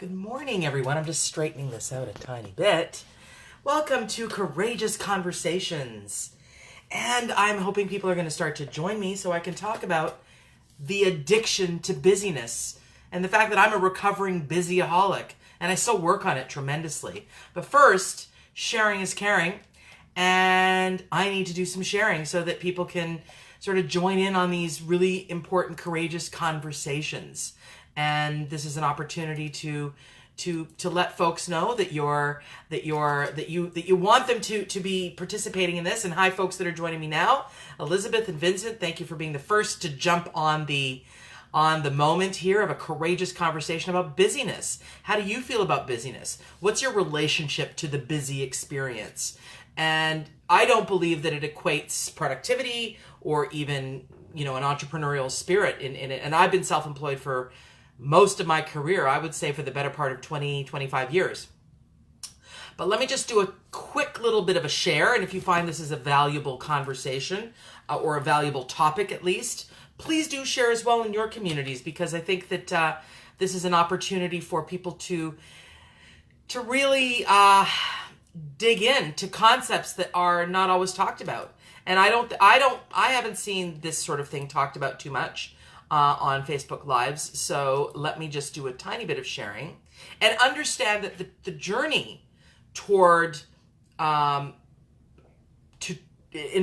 Good morning, everyone. I'm just straightening this out a tiny bit. Welcome to Courageous Conversations. And I'm hoping people are going to start to join me so I can talk about the addiction to busyness and the fact that I'm a recovering busyaholic and I still work on it tremendously. But first, sharing is caring, and I need to do some sharing so that people can sort of join in on these really important, courageous conversations. And this is an opportunity to let folks know that you want them to be participating in this. And hi, folks that are joining me now, Elizabeth and Vincent. Thank you for being the first to jump on the moment here of a courageous conversation about busyness. How do you feel about busyness? What's your relationship to the busy experience? And I don't believe that it equates productivity or even, an entrepreneurial spirit in it. And I've been self-employed for most of my career, I would say for the better part of 20, 25 years. But let me just do a quick little bit of a share. And if you find this is a valuable conversation or a valuable topic at least, please do share as well in your communities, because I think that this is an opportunity for people to really dig into concepts that are not always talked about. And I haven't seen this sort of thing talked about too much on Facebook Lives. So let me just do a tiny bit of sharing and understand that the journey toward, in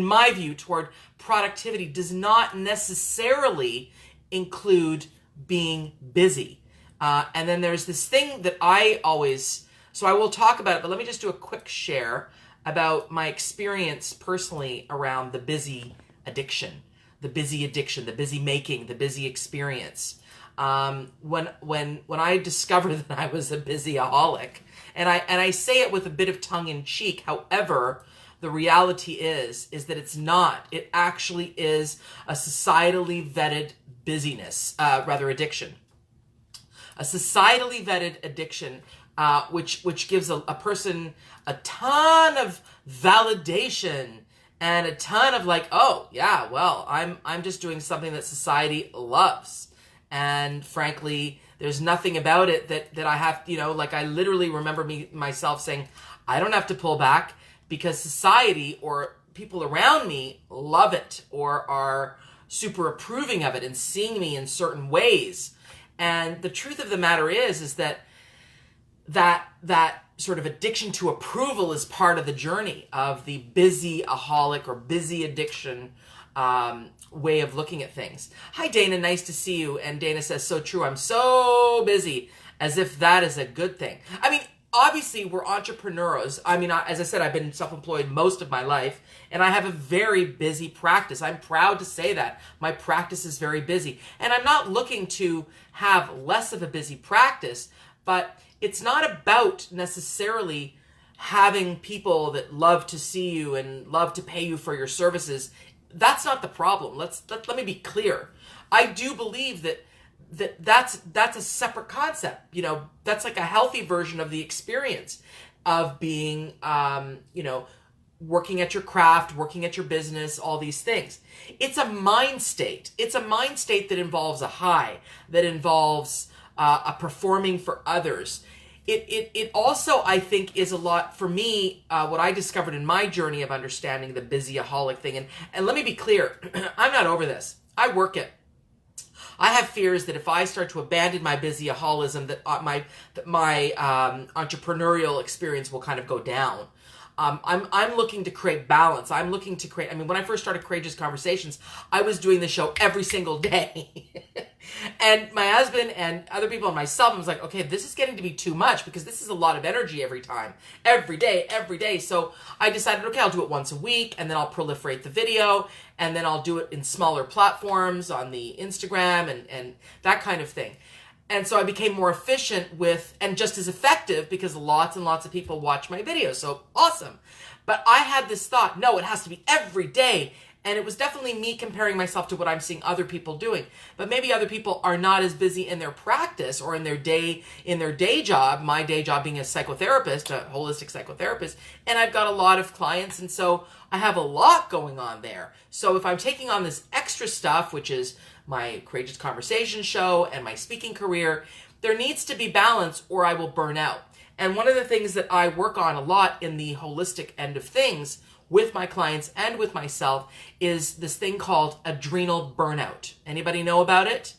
my view, toward productivity does not necessarily include being busy. And then there's this thing that I will talk about it, but let me just do a quick share about my experience personally around the busy addiction, the busy making, the busy experience. When I discovered that I was a busyaholic, and I say it with a bit of tongue in cheek, however, the reality is that it's not. It actually is a societally vetted addiction. A societally vetted addiction, which gives a person a ton of validation and a ton of like, oh yeah, well, I'm just doing something that society loves. And frankly, there's nothing about it that I have, I literally remember myself saying, I don't have to pull back because society or people around me love it or are super approving of it and seeing me in certain ways. And the truth of the matter is that sort of addiction to approval is part of the journey of the busyaholic or busy addiction way of looking at things. Hi, Dana. Nice to see you. And Dana says, so true. I'm so busy, as if that is a good thing. I mean, obviously, we're entrepreneurs. I mean, as I said, I've been self-employed most of my life, and I have a very busy practice. I'm proud to say that. My practice is very busy. And I'm not looking to have less of a busy practice, but it's not about necessarily having people that love to see you and love to pay you for your services. That's not the problem. Let me be clear. I do believe that's a separate concept. That's like a healthy version of the experience of being, working at your craft, working at your business, all these things. It's a mind state. It's a mind state that involves a high, that involves a performing for others. It also, I think, is a lot for me, what I discovered in my journey of understanding the busyaholic thing. And let me be clear, I'm not over this. I work it. I have fears that if I start to abandon my busyaholism, that my entrepreneurial experience will kind of go down. I'm looking to create balance. I'm looking to create, when I first started Courageous Conversations, I was doing the show every single day. And my husband and other people and myself, I was like, okay, this is getting to be too much because this is a lot of energy every day. So I decided, okay, I'll do it once a week, and then I'll proliferate the video, and then I'll do it in smaller platforms on the Instagram and that kind of thing. And so I became more efficient and just as effective because lots and lots of people watch my videos. So awesome. But I had this thought, no, it has to be every day. And it was definitely me comparing myself to what I'm seeing other people doing. But maybe other people are not as busy in their practice or in their day job, my day job being a psychotherapist, a holistic psychotherapist. And I've got a lot of clients. And so I have a lot going on there. So if I'm taking on this extra stuff, which is my Courageous Conversation show and my speaking career, there needs to be balance or I will burn out. And one of the things that I work on a lot in the holistic end of things with my clients and with myself is this thing called adrenal burnout. Anybody know about it?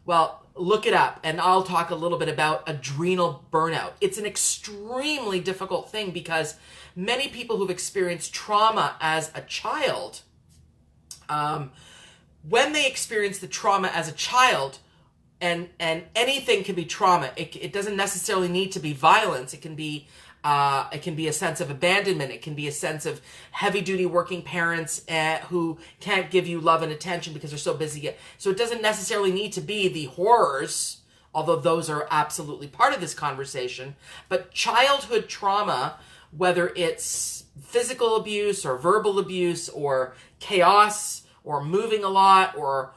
Well, look it up and I'll talk a little bit about adrenal burnout. It's an extremely difficult thing because many people who've experienced trauma as a child, when they experience the trauma as a child, and anything can be trauma. It doesn't necessarily need to be violence. It can be a sense of abandonment. It can be a sense of heavy-duty working parents who can't give you love and attention because they're so busy. So it doesn't necessarily need to be the horrors, although those are absolutely part of this conversation. But childhood trauma, whether it's physical abuse or verbal abuse or chaos or moving a lot or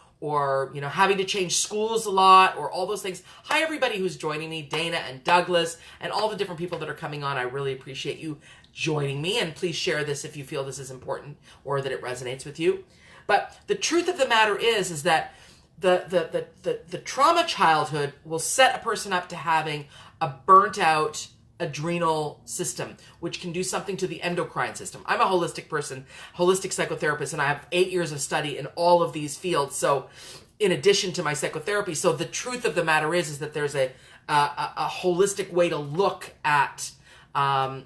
having to change schools a lot, or all those things. Hi, everybody who's joining me, Dana and Douglas, and all the different people that are coming on. I really appreciate you joining me, and please share this if you feel this is important or that it resonates with you. But the truth of the matter is that the trauma childhood will set a person up to having a burnt out adrenal system, which can do something to the endocrine system. I'm a holistic person, holistic psychotherapist, and I have 8 years of study in all of these fields. So in addition to my psychotherapy, so the truth of the matter is that there's a holistic way to look at a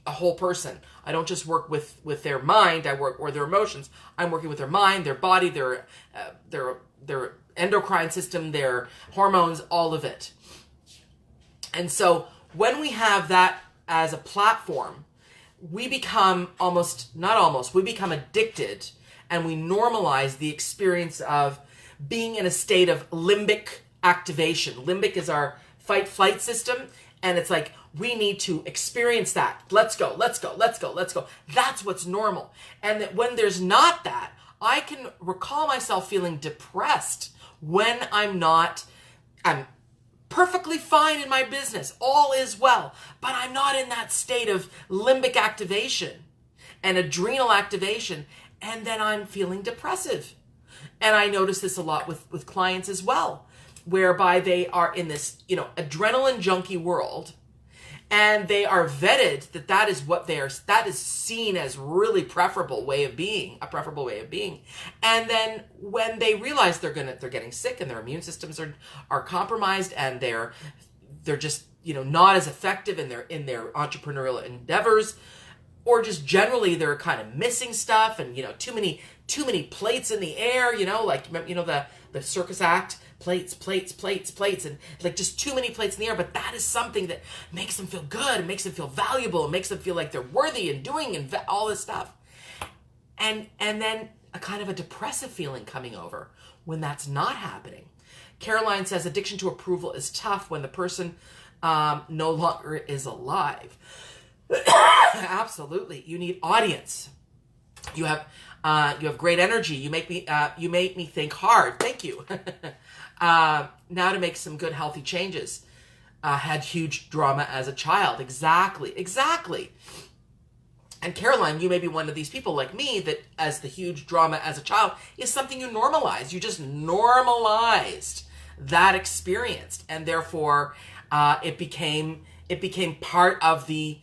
whole person. I don't just work with their mind, or their emotions. I'm working with their mind, their body, their endocrine system, their hormones, all of it. And so when we have that as a platform, we become we become addicted, and we normalize the experience of being in a state of limbic activation. Limbic is our fight-flight system, and it's like, we need to experience that. Let's go, let's go, let's go, let's go. That's what's normal. And that when there's not that, I can recall myself feeling depressed when I'm perfectly fine in my business. All is well. But I'm not in that state of limbic activation and adrenal activation. And then I'm feeling depressive. And I notice this a lot with clients as well, whereby they are in this, adrenaline junkie world, and they are vetted that is seen as really a preferable way of being. And then when they realize they're getting sick and their immune systems are compromised, and they're just, not as effective in their entrepreneurial endeavors, or just generally they're kind of missing stuff, and too many plates in the air, the circus act, plates, and like just too many plates in the air. But that is something that makes them feel good, makes them feel valuable, makes them feel like they're worthy and doing and all this stuff. And then a kind of a depressive feeling coming over when that's not happening. Caroline says addiction to approval is tough when the person no longer is alive. Absolutely. You need audience. You have great energy. You make me think hard. Thank you. Now to make some good, healthy changes. Had huge drama as a child. Exactly. And Caroline, you may be one of these people like me that as the huge drama as a child is something you normalize. You just normalized that experience, and therefore it became part of the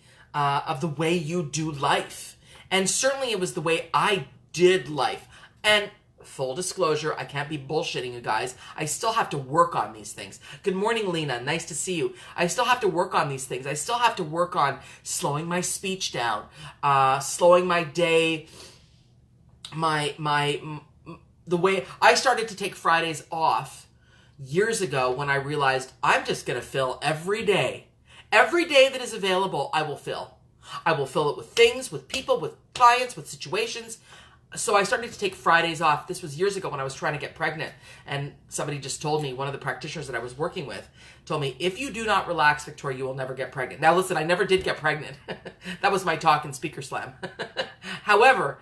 way you do life. And certainly it was the way I did life. And full disclosure, I can't be bullshitting you guys. I still have to work on these things. Good morning, Lena. Nice to see you. I still have to work on these things. I still have to work on slowing my speech down, slowing my day, the way I started to take Fridays off years ago when I realized I'm just going to fill every day. Every day that is available, I will fill. I will fill it with things, with people, with clients, with situations. So I started to take Fridays off. This was years ago when I was trying to get pregnant. And somebody just told me, one of the practitioners that I was working with, told me, if you do not relax, Victoria, you will never get pregnant. Now listen, I never did get pregnant. That was my talk in Speaker Slam. However,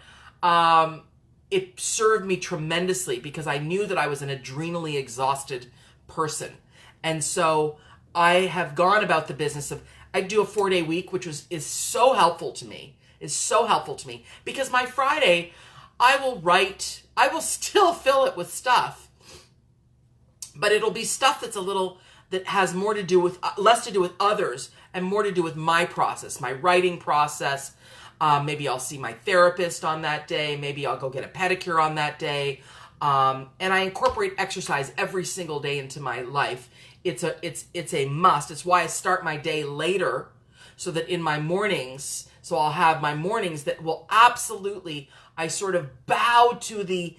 it served me tremendously because I knew that I was an adrenally exhausted person. And so I have gone about the business of, I do a 4-day week, which is so helpful to me. Because my Friday, I will still fill it with stuff. but it'll be stuff that's a little, that has more to do with, less to do with others and more to do with my process, my writing process. Maybe I'll see my therapist on that day. Maybe I'll go get a pedicure on that day. And I incorporate exercise every single day into my life. It's a must. It's why I start my day later, so that in my mornings, so I'll have my mornings that will absolutely, I sort of bow to the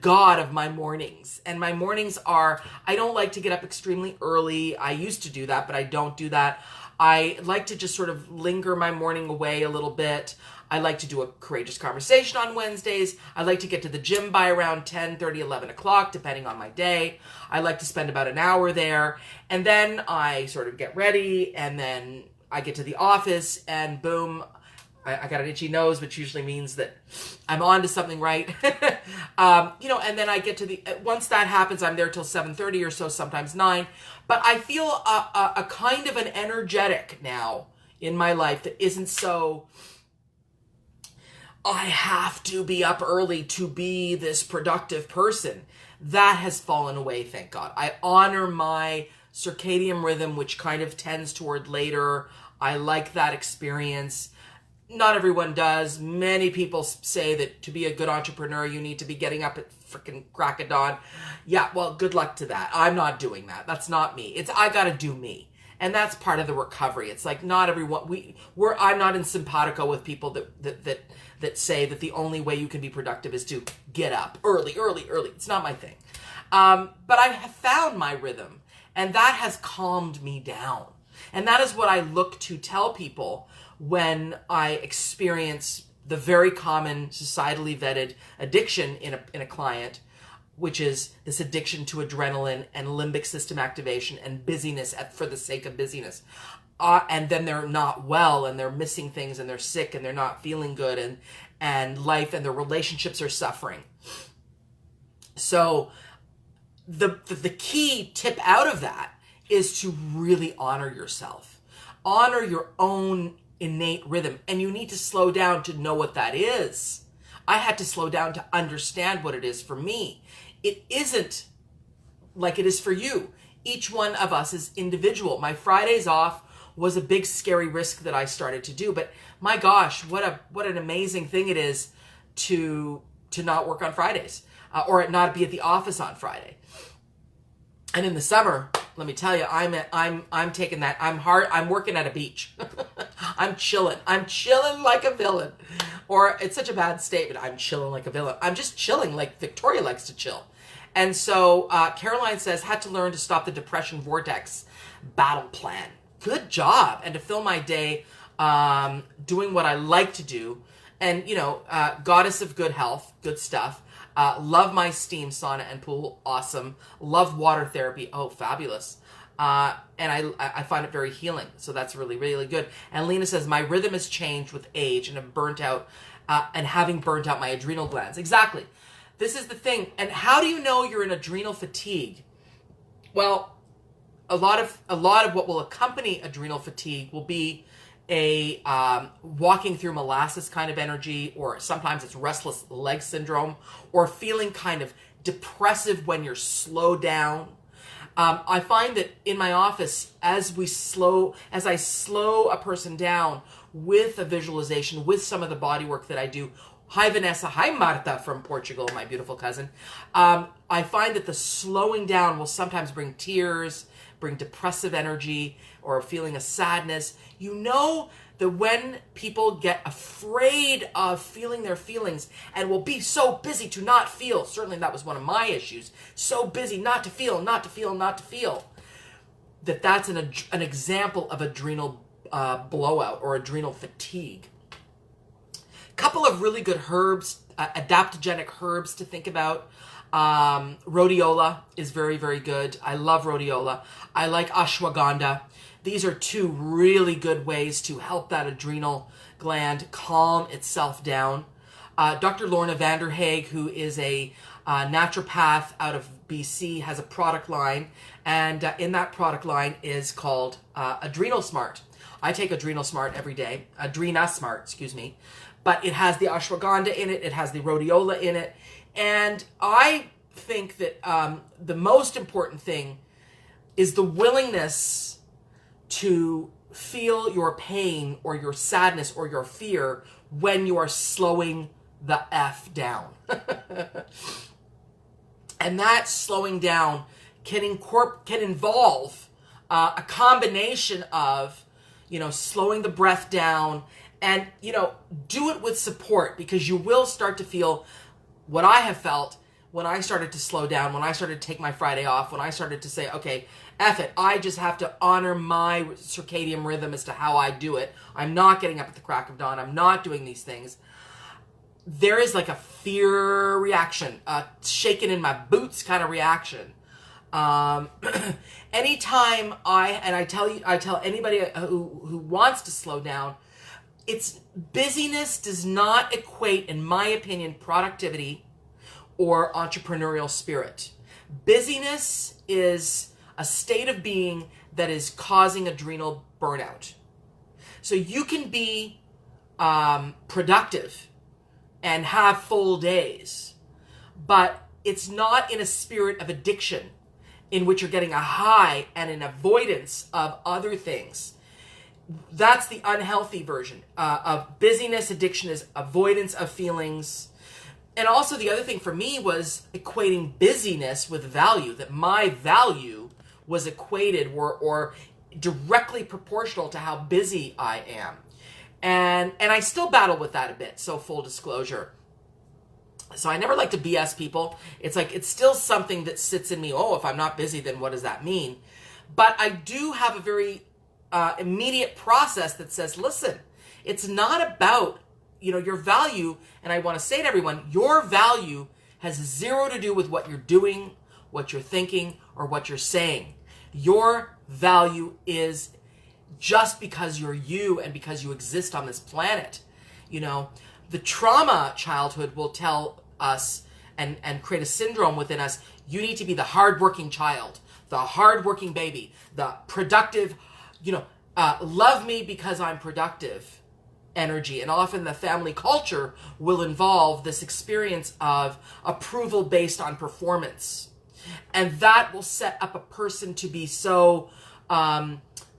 God of my mornings. And my mornings are, I don't like to get up extremely early. I used to do that, but I don't do that. I like to just sort of linger my morning away a little bit. I like to do a courageous conversation on Wednesdays. I like to get to the gym by around 10:30, 11 o'clock, depending on my day. I like to spend about an hour there. And then I sort of get ready, and then I get to the office, and boom, I got an itchy nose, which usually means that I'm on to something, right? And then I get to once that happens, I'm there till 7:30 or so, sometimes 9. But I feel a kind of an energetic now in my life that isn't so, I have to be up early to be this productive person. That has fallen away, thank God. I honor my circadian rhythm, which kind of tends toward later. I like that experience. Not everyone does. Many people say that to be a good entrepreneur, you need to be getting up at freaking crack of dawn. Yeah, well, good luck to that. I'm not doing that. That's not me. I got to do me. And that's part of the recovery. It's like not everyone, I'm not in simpatico with people that say that the only way you can be productive is to get up early. It's not my thing. But I have found my rhythm, and that has calmed me down. And that is what I look to tell people when I experience the very common societally vetted addiction in a client, which is this addiction to adrenaline and limbic system activation and busyness for the sake of busyness. And then they're not well, and they're missing things, and they're sick, and they're not feeling good, and life and their relationships are suffering. So the key tip out of that is to really honor yourself. Honor your own innate rhythm. And you need to slow down to know what that is. I had to slow down to understand what it is for me. It isn't like it is for you. Each one of us is individual. My Fridays off was a big scary risk that I started to do, but my gosh, what an amazing thing it is to not work on Fridays, or not be at the office on Friday. And in the summer, let me tell you, I'm taking that. I'm working at a beach. I'm chilling like a villain. Or it's such a bad statement. I'm chilling like a villain. I'm just chilling like Victoria likes to chill. And so Caroline says, had to learn to stop the depression vortex battle plan. Good job. And to fill my day doing what I like to do. And, goddess of good health, good stuff. Love my steam sauna and pool. Awesome. Love water therapy. Oh, fabulous. And I find it very healing. So that's really, really good. And Lena says, my rhythm has changed with age and have burnt out, and having burnt out my adrenal glands. Exactly. This is the thing. And how do you know you're in adrenal fatigue? Well, a lot of what will accompany adrenal fatigue will be a walking through molasses kind of energy, or sometimes it's restless leg syndrome, or feeling kind of depressive when you're slowed down. I find that in my office, as I slow a person down with a visualization, with some of the body work that I do. Hi, Vanessa. Hi, Marta from Portugal, my beautiful cousin. I find that the slowing down will sometimes bring tears, bring depressive energy, or a feeling of sadness. You know that when people get afraid of feeling their feelings and will be so busy to not feel, certainly that was one of my issues, so busy not to feel, that's an example of adrenal blowout or adrenal fatigue. Couple of really good herbs, adaptogenic herbs to think about. Rhodiola is very, very good. I love rhodiola. I like ashwagandha. These are two really good ways to help that adrenal gland calm itself down. Dr. Lorna Vanderhaeg, who is a naturopath out of BC, has a product line, and in that product line is called Adrenal Smart. I take Adrenal Smart every day. Adrena Smart, excuse me. But it has the ashwagandha in it. It has the rhodiola in it. And I think that the most important thing is the willingness to feel your pain or your sadness or your fear when you are slowing the F down. And that slowing down can involve a combination of, slowing the breath down and, do it with support, because you will start to feel what I have felt when I started to slow down, when I started to take my Friday off, when I started to say, okay, F it, I just have to honor my circadian rhythm as to how I do it. I'm not getting up at the crack of dawn. I'm not doing these things. There is like a fear reaction, a shaking in my boots kind of reaction. Anytime I tell anybody who wants to slow down, busyness does not equate, in my opinion, productivity or entrepreneurial spirit. Busyness is a state of being that is causing adrenal burnout. So you can be productive and have full days, but it's not in a spirit of addiction in which you're getting a high and an avoidance of other things. That's the unhealthy version of busyness. Addiction is avoidance of feelings. And also the other thing for me was equating busyness with value, that my value was equated or directly proportional to how busy I am. And I still battle with that a bit, so full disclosure. So I never like to BS people. It's like, it's still something that sits in me. Oh, if I'm not busy, then what does that mean? But I do have a very immediate process that says, listen, it's not about, your value. And I want to say to everyone, your value has zero to do with what you're doing, what you're thinking, or what you're saying. Your value is just because you're you and because you exist on this planet. The trauma childhood will tell us and create a syndrome within us. You need to be the hardworking child, the hardworking baby, the productive, love me because I'm productive energy. And often the family culture will involve this experience of approval based on performance. And that will set up a person to be so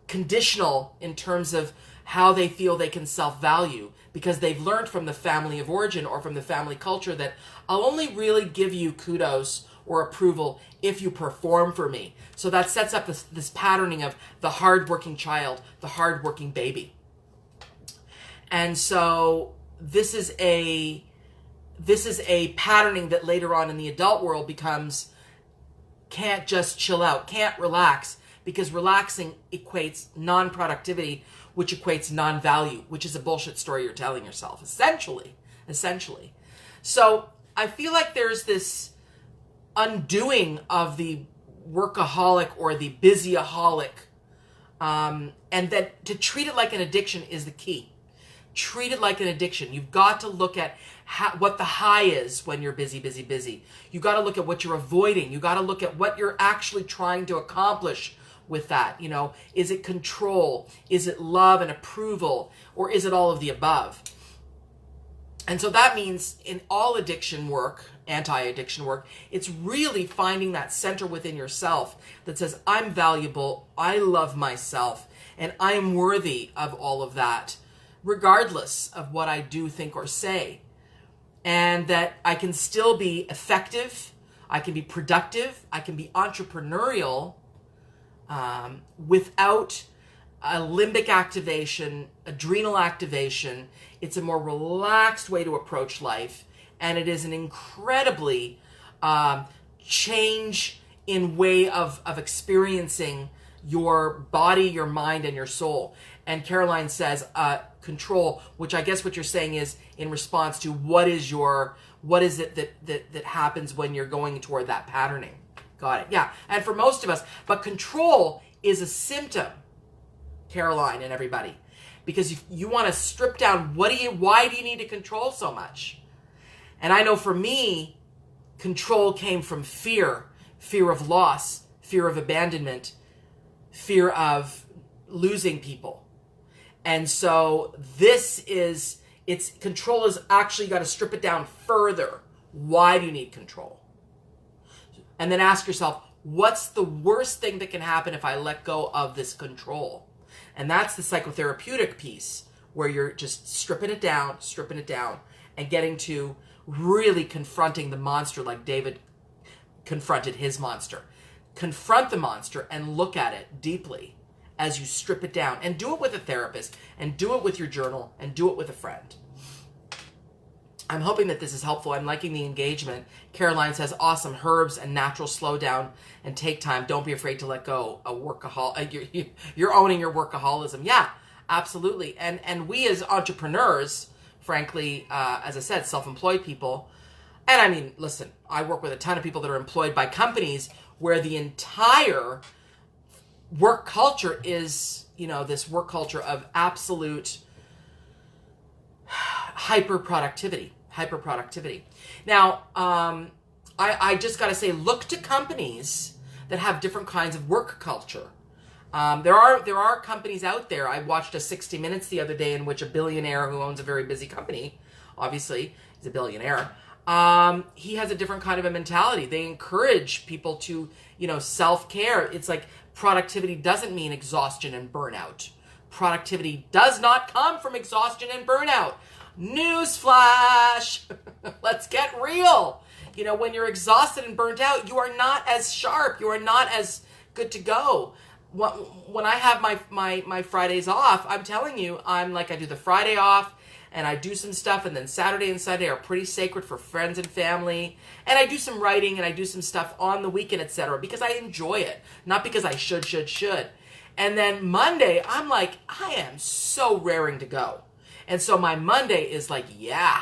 conditional in terms of how they feel they can self-value, because they've learned from the family of origin or from the family culture that I'll only really give you kudos or approval if you perform for me. So that sets up this patterning of the hardworking child, the hardworking baby. And so this is a patterning that later on in the adult world becomes can't just chill out, can't relax, because relaxing equates non-productivity, which equates non-value, which is a bullshit story you're telling yourself, essentially. So I feel like there's this undoing of the workaholic or the busyaholic, and that to treat it like an addiction is the key. Treat it like an addiction. You've got to look at what the high is when you're busy, busy, busy. You got to look at what you're avoiding. You got to look at what you're actually trying to accomplish with that. Is it control? Is it love and approval? Or is it all of the above? And so that means in all addiction work, anti-addiction work, it's really finding that center within yourself that says, I'm valuable, I love myself, and I'm worthy of all of that, regardless of what I do, think, or say. And that I can still be effective, I can be productive, I can be entrepreneurial without a limbic activation, adrenal activation. It's a more relaxed way to approach life, and it is an incredibly change in way of experiencing your body, your mind, and your soul. And Caroline says control, which I guess what you're saying is in response to what is it that happens when you're going toward that patterning. Got it. Yeah. And for most of us, but control is a symptom, Caroline and everybody, because you want to strip down why do you need to control so much? And I know for me, control came from fear of loss, fear of abandonment, fear of losing people. And so control is actually, you got to strip it down further. Why do you need control? And then ask yourself, what's the worst thing that can happen if I let go of this control? And that's the psychotherapeutic piece, where you're just stripping it down, and getting to really confronting the monster like David confronted his monster. Confront the monster and look at it deeply as you strip it down. And do it with a therapist, and do it with your journal, and do it with a friend. I'm hoping that this is helpful. I'm liking the engagement. Caroline says, awesome, herbs and natural slowdown and take time. Don't be afraid to let go. You're owning your workaholism. Yeah, absolutely. And we as entrepreneurs, frankly, as I said, self-employed people, and I mean, listen, I work with a ton of people that are employed by companies where the entire work culture is, this work culture of absolute hyper productivity. Now, I just got to say, look to companies that have different kinds of work culture. There are companies out there. I watched a 60 Minutes the other day in which a billionaire who owns a very busy company, obviously he's a billionaire, he has a different kind of a mentality. They encourage people to, self-care. It's like productivity doesn't mean exhaustion and burnout. Productivity does not come from exhaustion and burnout. Newsflash! Let's get real. When you're exhausted and burnt out, you are not as sharp. You are not as good to go. When I have my Fridays off, I'm telling you, I do the Friday off, and I do some stuff, and then Saturday and Sunday are pretty sacred for friends and family, and I do some writing, and I do some stuff on the weekend, etc., because I enjoy it, not because I should. And then Monday, I'm like, I am so raring to go. And so my Monday is like, yeah.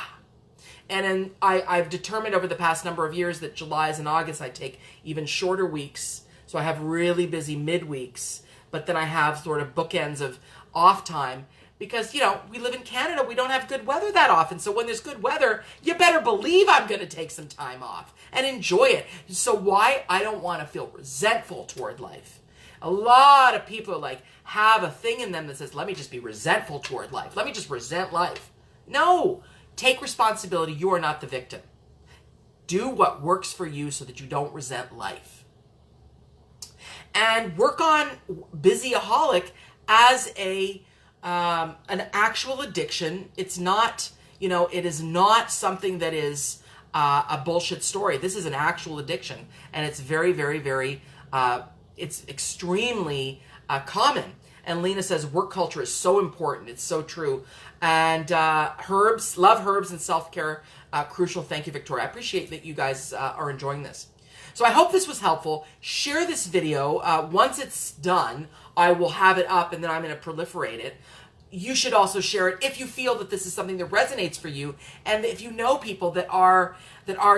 And then I've determined over the past number of years that July's and August I take even shorter weeks. So I have really busy midweeks, but then I have sort of bookends of off time because, we live in Canada. We don't have good weather that often. So when there's good weather, you better believe I'm going to take some time off and enjoy it. So why? I don't want to feel resentful toward life. A lot of people have a thing in them that says, let me just be resentful toward life. Let me just resent life. No, take responsibility. You are not the victim. Do what works for you so that you don't resent life. And work on Aholic as an actual addiction. It's not, it is not something that is a bullshit story. This is an actual addiction, and it's very, very, very, it's extremely common. And Lena says work culture is so important. It's so true. And love herbs and self-care, crucial. Thank you, Victoria. I appreciate that you guys are enjoying this. So I hope this was helpful. Share this video. Once it's done, I will have it up, and then I'm going to proliferate it. You should also share it if you feel that this is something that resonates for you, and if you know people that are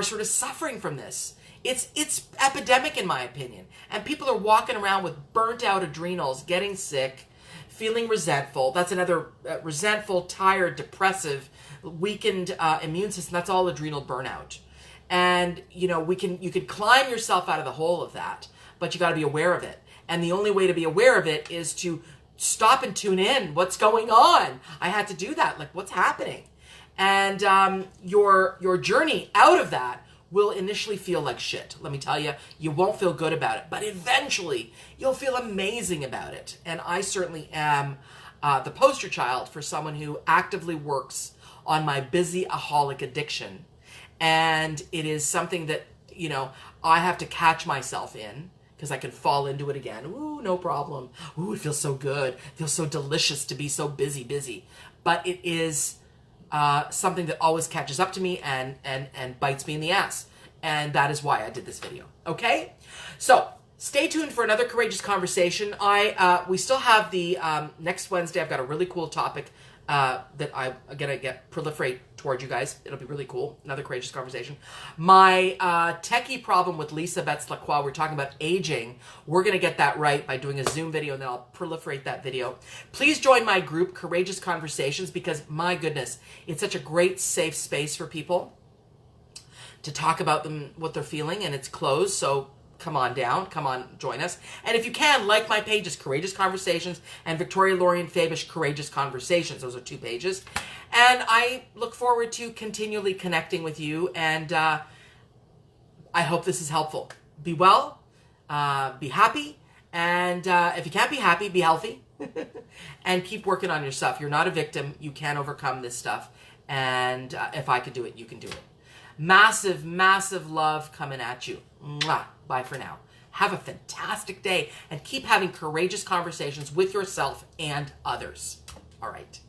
sort of suffering from this. It's epidemic in my opinion, and people are walking around with burnt out adrenals, getting sick, feeling resentful. That's another resentful, tired, depressive, weakened immune system. That's all adrenal burnout. And you could climb yourself out of the hole of that, but you got to be aware of it. And the only way to be aware of it is to stop and tune in. What's going on? I had to do that. What's happening? And your journey out of that will initially feel like shit. Let me tell you, you won't feel good about it, but eventually you'll feel amazing about it. And I certainly am the poster child for someone who actively works on my Aholic addiction. And it is something that, I have to catch myself in because I can fall into it again. Ooh, no problem. Ooh, it feels so good. It feels so delicious to be so busy. But it is something that always catches up to me and bites me in the ass. And that is why I did this video. Okay? So stay tuned for another courageous conversation. We still have the next Wednesday. I've got a really cool topic that I'm gonna proliferate towards you guys. It'll be really cool. Another courageous conversation. My techie problem with Lisa Betts-Lacroix, we're talking about aging. We're gonna get that right by doing a Zoom video, and then I'll proliferate that video. Please join my group, Courageous Conversations, because my goodness, it's such a great safe space for people to talk about what they're feeling, and it's closed, so come on down, come on, join us. And if you can, like my pages, Courageous Conversations, and Victoria Lorien Fabish, Courageous Conversations. Those are 2 pages. And I look forward to continually connecting with you, and I hope this is helpful. Be well, be happy, and if you can't be happy, be healthy, and keep working on yourself. You're not a victim. You can overcome this stuff, and if I could do it, you can do it. Massive, massive love coming at you. Mwah. Bye for now. Have a fantastic day, and keep having courageous conversations with yourself and others. All right.